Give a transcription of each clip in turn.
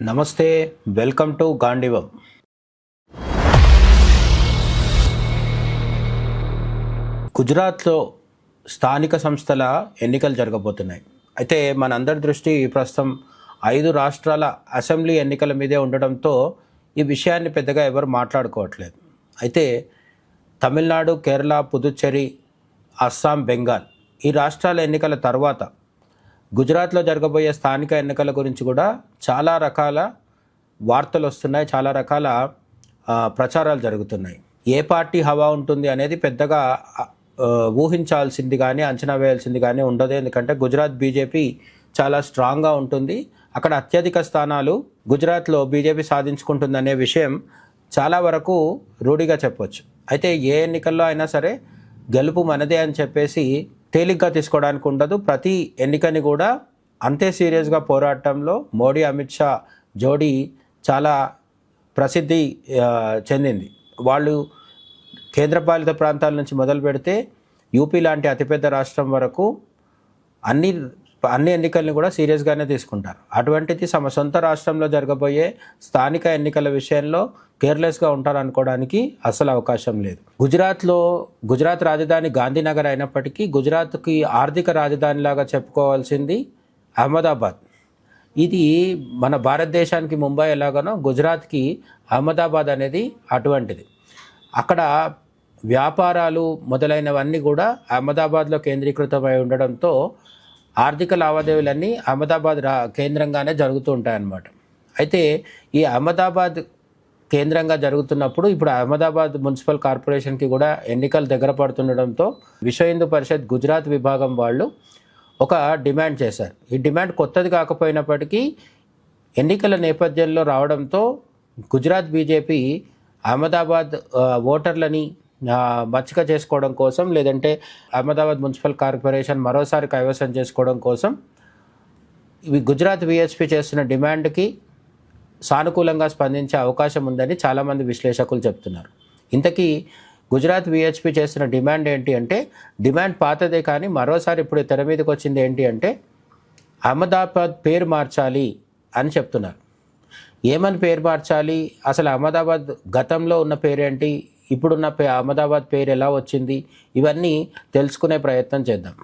నమస్తే, welcome to గాంధీవం. గుజరాత్లో స్థానిక సంస్థల ఎన్నికలు జరగబోతున్నాయి. అయితే మనందరి దృష్టి ప్రస్తుతం 5 రాష్ట్రాల అసెంబ్లీ ఎన్నికల మీదే ఉండడంతో ఈ విషయాన్ని పెద్దగా ఎవరు మాట్లాడుకోవట్లేదు. అయితే తమిళనాడు, కేరళ, పుదుచ్చేరి, అస్సాం, బెంగాల్ ఈ రాష్ట్రాల ఎన్నికల తర్వాత గుజరాత్లో జరగబోయే స్థానిక ఎన్నికల గురించి కూడా చాలా రకాల వార్తలు వస్తున్నాయి, చాలా రకాల ప్రచారాలు జరుగుతున్నాయి. ఏ పార్టీ హవా ఉంటుంది అనేది పెద్దగా ఊహించాల్సింది కానీ అంచనా వేయాల్సింది కానీ ఉండదు. ఎందుకంటే గుజరాత్ బీజేపీ చాలా స్ట్రాంగ్గా ఉంటుంది. అక్కడ అత్యధిక స్థానాలు గుజరాత్లో బీజేపీ సాధించుకుంటుందనే విషయం చాలా వరకు రూఢిగా చెప్పొచ్చు. అయితే ఏ ఎన్నికల్లో అయినా సరే గెలుపు మనదే అని చెప్పేసి తేలిగ్గా తీసుకోవడానికి ఉండదు. ప్రతి ఎన్నికని కూడా అంతే సీరియస్గా పోరాటంలో మోడీ, అమిత్ షా జోడీ చాలా ప్రసిద్ధి చెందింది. వాళ్ళు కేంద్రపాలిత ప్రాంతాల నుంచి మొదలు పెడితే యూపీ లాంటి అతిపెద్ద రాష్ట్రం వరకు అన్ని ఎన్నికల్ని కూడా సీరియస్గానే తీసుకుంటారు. అటువంటిది తమ సొంత రాష్ట్రంలో జరగబోయే స్థానిక ఎన్నికల విషయంలో కేర్లెస్గా ఉంటారనుకోవడానికి అసలు అవకాశం లేదు. గుజరాత్ రాజధాని గాంధీనగర్ అయినప్పటికీ గుజరాత్కి ఆర్థిక రాజధానిలాగా చెప్పుకోవాల్సింది అహ్మదాబాద్. ఇది మన భారతదేశానికి ముంబై ఎలాగనో గుజరాత్కి అహ్మదాబాద్ అనేది అటువంటిది. అక్కడ వ్యాపారాలు మొదలైనవన్నీ కూడా అహ్మదాబాద్లో కేంద్రీకృతమై ఉండడంతో ఆర్థిక లావాదేవీలన్నీ అహ్మదాబాద్ కేంద్రంగానే జరుగుతూ ఉంటాయన్నమాట. అయితే ఈ అహ్మదాబాద్ కేంద్రంగా జరుగుతున్నప్పుడు ఇప్పుడు అహ్మదాబాద్ మున్సిపల్ కార్పొరేషన్కి కూడా ఎన్నికలు దగ్గర పడుతుండడంతో విశ్వ హిందూ పరిషత్ గుజరాత్ విభాగం వాళ్ళు ఒక డిమాండ్ చేశారు. ఈ డిమాండ్ కొత్తది కాకపోయినప్పటికీ ఎన్నికల నేపథ్యంలో రావడంతో గుజరాత్ బీజేపీ అహ్మదాబాద్ ఓటర్లని మచ్చిక చేసుకోవడం కోసం, లేదంటే అహ్మదాబాద్ మున్సిపల్ కార్పొరేషన్ మరోసారి కైవసం చేసుకోవడం కోసం ఇవి గుజరాత్ విహెచ్పి చేస్తున్న డిమాండ్కి సానుకూలంగా స్పందించే అవకాశం ఉందని చాలామంది విశ్లేషకులు చెప్తున్నారు. ఇంతకీ గుజరాత్ విహెచ్పి చేస్తున్న డిమాండ్ ఏంటి అంటే, డిమాండ్ పాతదే కానీ మరోసారి ఇప్పుడు తెర మీదకి వచ్చింది ఏంటి అంటే అహ్మదాబాద్ పేరు మార్చాలి అని చెప్తున్నారు. ఏమని పేరు మార్చాలి, అసలు అహ్మదాబాద్ గతంలో ఉన్న పేరేంటి, ఇప్పుడున్న అహ్మదాబాద్ పేరు ఎలా వచ్చింది, ఇవన్నీ తెలుసుకునే ప్రయత్నం చేద్దాం.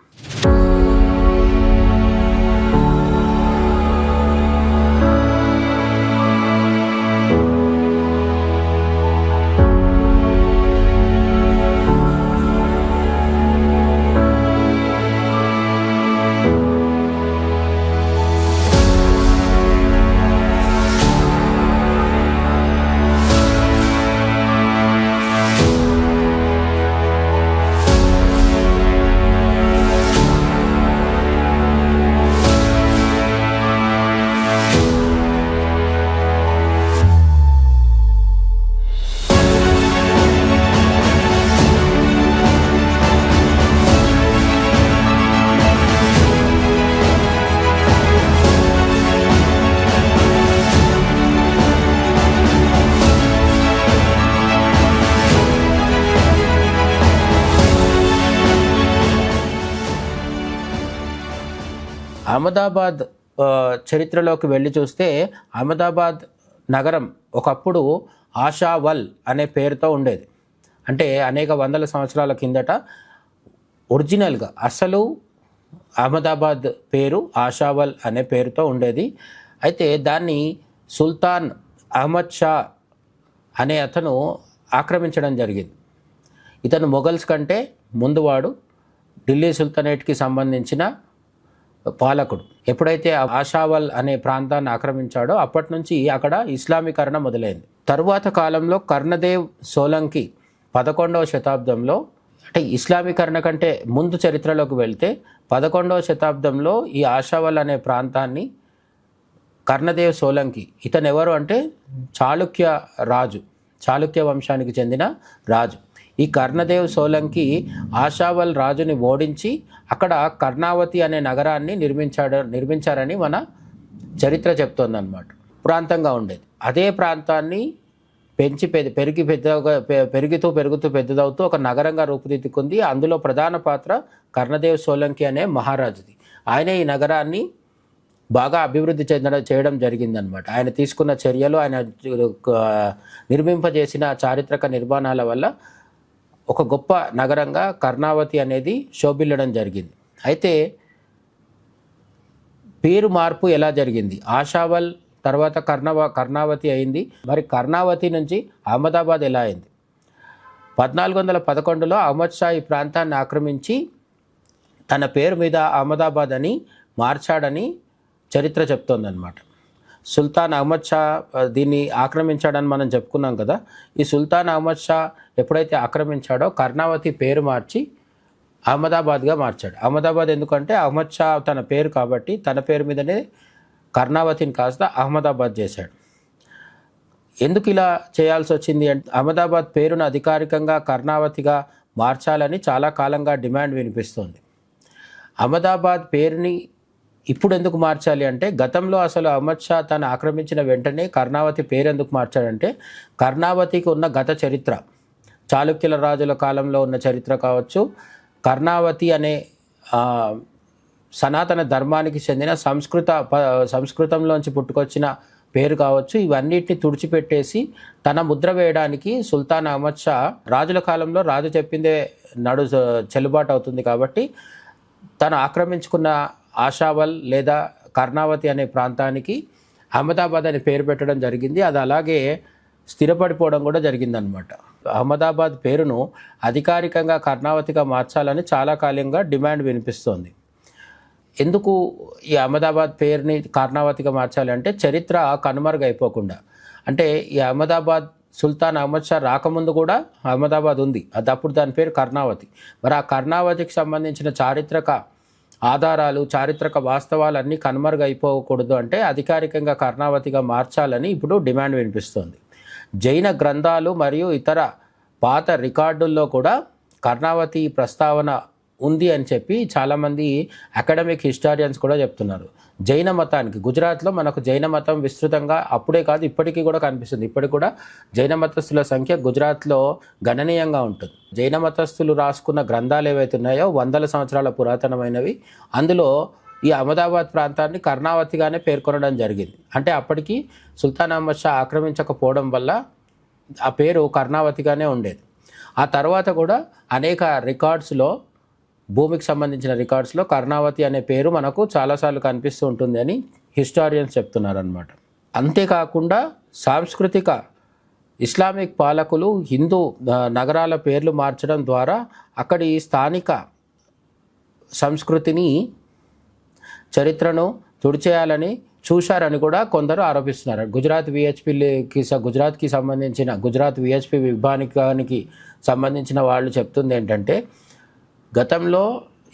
అహ్మదాబాద్ చరిత్రలోకి వెళ్ళి చూస్తే అహ్మదాబాద్ నగరం ఒకప్పుడు ఆశావల్ అనే పేరుతో ఉండేది. అంటే అనేక వందల సంవత్సరాల కిందట ఒరిజినల్గా అసలు అహ్మదాబాద్ పేరు ఆశావల్ అనే పేరుతో ఉండేది. అయితే దాన్ని సుల్తాన్ అహ్మద్ షా అనే అతను ఆక్రమించడం జరిగింది. ఇతను మొఘల్స్ కంటే ముందువాడు, ఢిల్లీ సుల్తానేట్కి సంబంధించిన పాలకుడు. ఎప్పుడైతే ఆశావల్ అనే ప్రాంతాన్ని ఆక్రమించాడో అప్పటి నుంచి అక్కడ ఇస్లామీకరణ మొదలైంది. తరువాత కాలంలో కర్ణదేవ్ సోలంకి 11వ శతాబ్దంలో, అంటే ఇస్లామీకరణ కంటే ముందు చరిత్రలోకి వెళ్తే 11వ శతాబ్దంలో ఈ ఆశావల్ అనే ప్రాంతాన్ని కర్ణదేవ్ సోలంకి, ఇతను ఎవరు అంటే చాళుక్య వంశానికి చెందిన రాజు. ఈ కర్ణదేవ్ సోలంకి ఆశావల్ రాజుని ఓడించి అక్కడ కర్ణావతి అనే నగరాన్ని నిర్మించారని మన చరిత్ర చెప్తోందన్నమాట. ప్రాంతంగా ఉండేది. అదే ప్రాంతాన్ని పెరుగుతూ పెద్దదవుతూ ఒక నగరంగా రూపుదిద్దుకుంది. అందులో ప్రధాన పాత్ర కర్ణదేవ్ సోలంకి అనే మహారాజుది. ఆయన ఈ నగరాన్ని బాగా అభివృద్ధి చేయడం జరిగిందనమాట. ఆయన తీసుకున్న చర్యలు, ఆయన నిర్మింపజేసిన చారిత్రక నిర్మాణాల వల్ల ఒక గొప్ప నగరంగా కర్ణావతి అనేది శోభిల్లడం జరిగింది. అయితే పేరు మార్పు ఎలా జరిగింది? ఆశావల్ తర్వాత కర్ణావతి అయింది. మరి కర్ణావతి నుంచి అహ్మదాబాద్ ఎలా అయింది? 1411లో అహ్మద్ షా ఈ ప్రాంతాన్ని ఆక్రమించి తన పేరు మీద అహ్మదాబాద్ అని మార్చాడని చరిత్ర చెప్తోందనమాట. సుల్తాన్ అహ్మద్ షా దీన్ని ఆక్రమించాడని మనం చెప్పుకున్నాం కదా. ఈ సుల్తాన్ అహ్మద్ షా ఎప్పుడైతే ఆక్రమించాడో కర్ణావతి పేరు మార్చి అహ్మదాబాద్గా మార్చాడు. అహ్మదాబాద్ ఎందుకంటే అహ్మద్ షా తన పేరు కాబట్టి తన పేరు మీదనే కర్ణావతిని కాస్త అహ్మదాబాద్ చేశాడు. ఎందుకు ఇలా చేయాల్సి వచ్చింది అంటే అహ్మదాబాద్ పేరును అధికారికంగా కర్ణావతిగా మార్చాలని చాలా కాలంగా డిమాండ్ వినిపిస్తోంది. అహ్మదాబాద్ పేరుని ఇప్పుడు ఎందుకు మార్చాలి అంటే గతంలో అసలు అహ్మద్ షా తను ఆక్రమించిన వెంటనే కర్ణావతి పేరు ఎందుకు మార్చాడంటే కర్ణావతికి ఉన్న గత చరిత్ర, చాళుక్యుల రాజుల కాలంలో ఉన్న చరిత్ర కావచ్చు, కర్ణావతి అనే సనాతన ధర్మానికి చెందిన సంస్కృతంలోంచి పుట్టుకొచ్చిన పేరు కావచ్చు, ఇవన్నిటిని తుడిచిపెట్టేసి తన ముద్ర వేయడానికి సుల్తాన్ అహ్మద్ షా రాజుల కాలంలో రాజు చెప్పిందే చెల్లుబాటు అవుతుంది కాబట్టి తను ఆక్రమించుకున్న ఆశావల్ లేదా కర్ణావతి అనే ప్రాంతానికి అహ్మదాబాద్ అని పేరు పెట్టడం జరిగింది. అది అలాగే స్థిరపడిపోవడం కూడా జరిగిందనమాట. అహ్మదాబాద్ పేరును అధికారికంగా కర్ణావతిగా మార్చాలని చాలా కాలంగా డిమాండ్ వినిపిస్తోంది. ఎందుకు ఈ అహ్మదాబాద్ పేరుని కర్ణావతిగా మార్చాలి అంటే చరిత్ర కనుమరుగైపోకుండా. అంటే ఈ అహ్మదాబాద్ సుల్తాన్ అహ్మద్ షా రాకముందు కూడా అహ్మదాబాద్ ఉంది, అది అప్పుడు దాని పేరు కర్ణావతి. మరి ఆ కర్ణావతికి సంబంధించిన చారిత్రక ఆధారాలు, చారిత్రక వాస్తవాలు అన్నీ కనుమరుగైపోకూడదు అంటే అధికారికంగా కర్ణావతిగా మార్చాలని ఇప్పుడు డిమాండ్ వినిపిస్తోంది. జైన గ్రంథాలు మరియు ఇతర పాత రికార్డుల్లో కూడా కర్ణావతి ప్రస్తావన ఉంది అని చెప్పి చాలామంది అకాడమిక్ హిస్టారియన్స్ కూడా చెప్తున్నారు. జైన మతానికి గుజరాత్లో మనకు జైన మతం విస్తృతంగా అప్పుడే కాదు ఇప్పటికీ కూడా కనిపిస్తుంది. ఇప్పటికి కూడా జైన మతస్థుల సంఖ్య గుజరాత్లో గణనీయంగా ఉంటుంది. జైన మతస్థులు రాసుకున్న గ్రంథాలు ఏవైతే ఉన్నాయో 100 సంవత్సరాల పురాతనమైనవి. అందులో ఈ అహ్మదాబాద్ ప్రాంతాన్ని కర్ణావతిగానే పేర్కొనడం జరిగింది. అంటే అప్పటికి సుల్తాన్ అహ్మద్ షా ఆక్రమించకపోవడం వల్ల ఆ పేరు కర్ణావతిగానే ఉండేది. ఆ తర్వాత కూడా అనేక రికార్డ్స్లో, భూమికి సంబంధించిన రికార్డ్స్లో కర్ణావతి అనే పేరు మనకు చాలాసార్లు కనిపిస్తూ ఉంటుంది అని హిస్టారియన్స్ చెప్తున్నారనమాట. అంతేకాకుండా సాంస్కృతిక ఇస్లామిక్ పాలకులు హిందూ నగరాల పేర్లు మార్చడం ద్వారా అక్కడి స్థానిక సంస్కృతిని, చరిత్రను తుడిచేయాలని చూశారని కూడా కొందరు ఆరోపిస్తున్నారు. గుజరాత్కి సంబంధించిన గుజరాత్ విహెచ్పి విభాగానికి సంబంధించిన వాళ్ళు చెప్తుంది ఏంటంటే గతంలో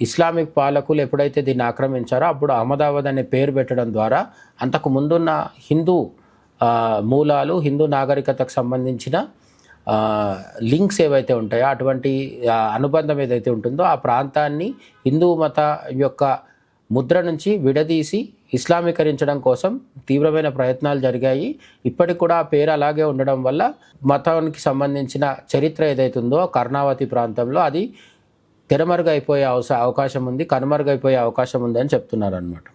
ఇస్లామిక్ పాలకులు ఎప్పుడైతే దీన్ని ఆక్రమించారో అప్పుడు అహ్మదాబాద్ అనే పేరు పెట్టడం ద్వారా అంతకు ముందున్న హిందూ మూలాలు, హిందూ నాగరికతకు సంబంధించిన లింక్స్ ఏవైతే ఉంటాయో అటువంటి అనుబంధం ఏదైతే ఉంటుందో ఆ ప్రాంతాన్ని హిందూ మత యొక్క ముద్ర నుంచి విడదీసి ఇస్లామీకరించడం కోసం తీవ్రమైన ప్రయత్నాలు జరిగాయి. ఇప్పటికి కూడా ఆ పేరు అలాగే ఉండడం వల్ల మతానికి సంబంధించిన చరిత్ర ఏదైతే ఉందో కర్ణావతి ప్రాంతంలో అది తెరమరుగైపోయే అవకాశం ఉంది, కనుమరుగైపోయే అవకాశం ఉంది అని చెప్తున్నారు అన్నమాట.